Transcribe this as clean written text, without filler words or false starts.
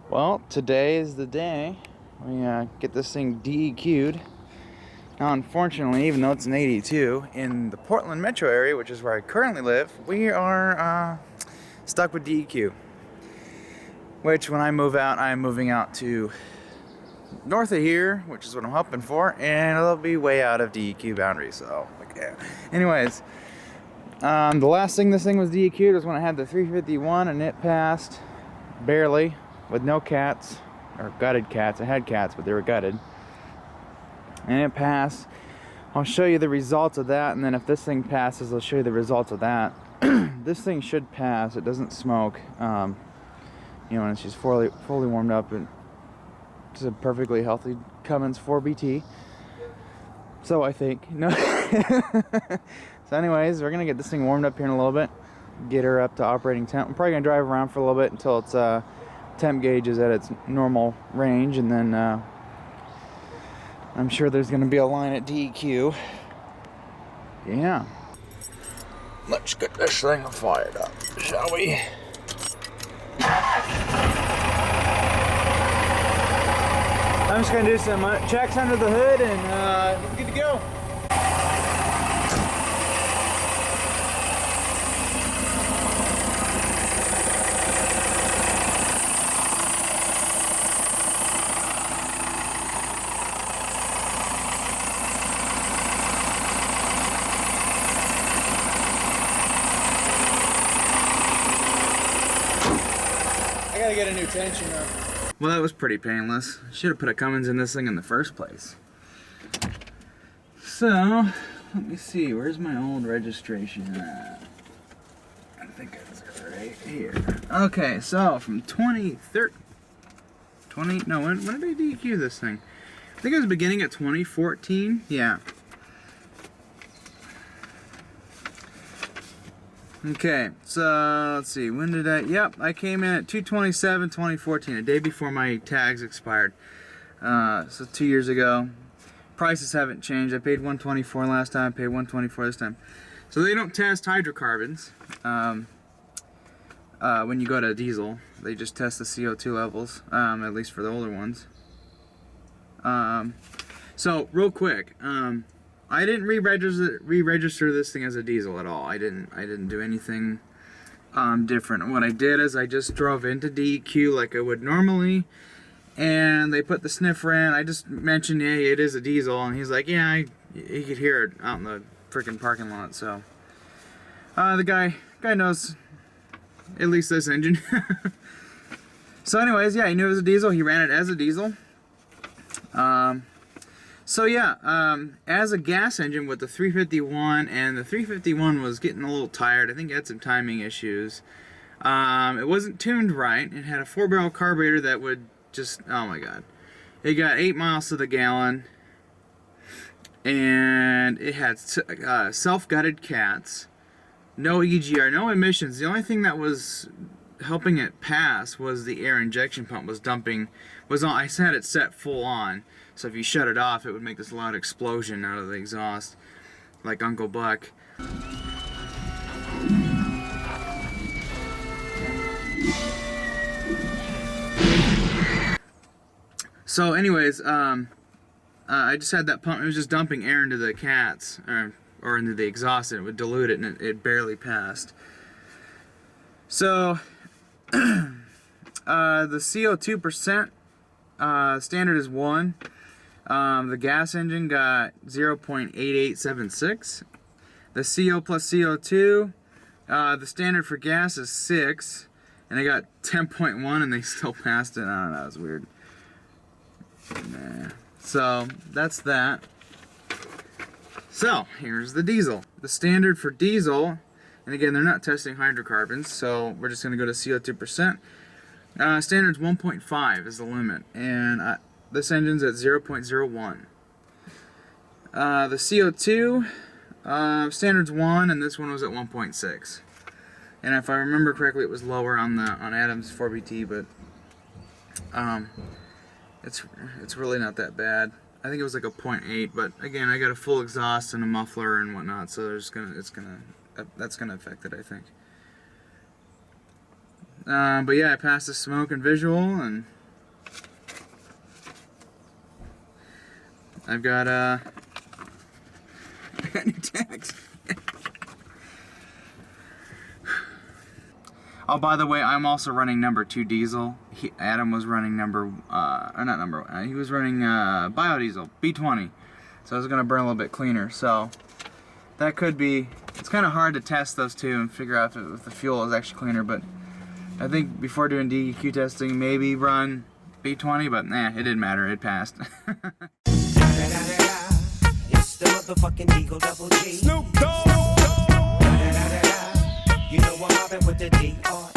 Well, today is the day we get this thing DEQ'd. Now, unfortunately, even though it's an 82, in the Portland metro area, which is where I currently live, we are stuck with DEQ. Which, when I move out, I'm moving out to north of here, which is what I'm hoping for, and it'll be way out of DEQ boundaries. So, okay. Anyways, the last thing this thing was DEQ'd was when I had the 351, and it passed barely, with no cats, or gutted cats. I had cats, but they were gutted. And it passed. I'll show you the results of that, and then if this thing passes, I'll show you the results of that. This thing should pass. It doesn't smoke. You know, and she's fully warmed up, and it's a perfectly healthy Cummins 4BT. So I think. No. So anyways, we're gonna get this thing warmed up here in a little bit. Get her up to operating temp. I'm probably gonna drive around for a little bit until it's temp gauge is at its normal range, and then I'm sure there's gonna be a line at DEQ. Yeah. Let's get this thing fired up, shall we? I'm just gonna do some checks under the hood, and we're good to go. I gotta get a new tensioner. Well, that was pretty painless. Should have put a Cummins in this thing in the first place. So, let me see. Where's my old registration at? I think it's right here. Okay, so from 2013. No, when did I DEQ this thing? I think it was beginning at 2014. Yeah. Okay, so let's see, when did I came in at 2/27/2014, a day before my tags expired. So 2 years ago. Prices haven't changed. I paid $124 last time, I paid $124 this time. So they don't test hydrocarbons when you go to diesel. They just test the CO2 levels, at least for the older ones. So real quick, I didn't re-register this thing as a diesel at all. I didn't do anything different. What I did is I just drove into DEQ like I would normally, and they put the sniffer in. I just mentioned, hey, it is a diesel, and he's like, yeah, he could hear it out in the freaking parking lot. So the guy knows at least this engine. So anyways, yeah, he knew it was a diesel. He ran it as a diesel. So yeah, as a gas engine with the 351, and the 351 was getting a little tired. I think it had some timing issues. It wasn't tuned right. It had a 4-barrel carburetor that would just, oh my god. It got 8 miles to the gallon, and it had self-gutted cats, no EGR, no emissions. The only thing that was helping it pass was the air injection pump was dumping, I had it set full on. So if you shut it off, it would make this loud explosion out of the exhaust, like Uncle Buck. So anyways, I just had that pump. It was just dumping air into the cats, or into the exhaust, and it would dilute it, and it barely passed. So the CO2 percent standard is 1. The gas engine got 0.8876. The CO plus CO2, the standard for gas is 6, and they got 10.1, and they still passed it. I don't know, that was weird. Nah. So that's that. So here's the diesel. The standard for diesel, and again, they're not testing hydrocarbons, so we're just going to go to CO2 percent. Standard's 1.5 is the limit, and this engine's at 0.01. The CO2 standard's 1, and this one was at 1.6. And if I remember correctly, it was lower on Adam's 4BT, but it's really not that bad. I think it was like a 0.8, but again, I got a full exhaust and a muffler and whatnot, so that's gonna affect it, I think. But yeah, I passed the smoke and visual, and I've got I got new tags. Oh, by the way, I'm also running number 2 diesel. Adam was running he was running biodiesel, B20. So I was gonna burn a little bit cleaner. So that could be, it's kind of hard to test those two and figure out if the fuel is actually cleaner, but I think before doing DEQ testing, maybe run B20, but nah, it didn't matter, it passed. It's the motherfucking Eagle Double G. Snoop Dogg. You know I'm mobbing with the D.R.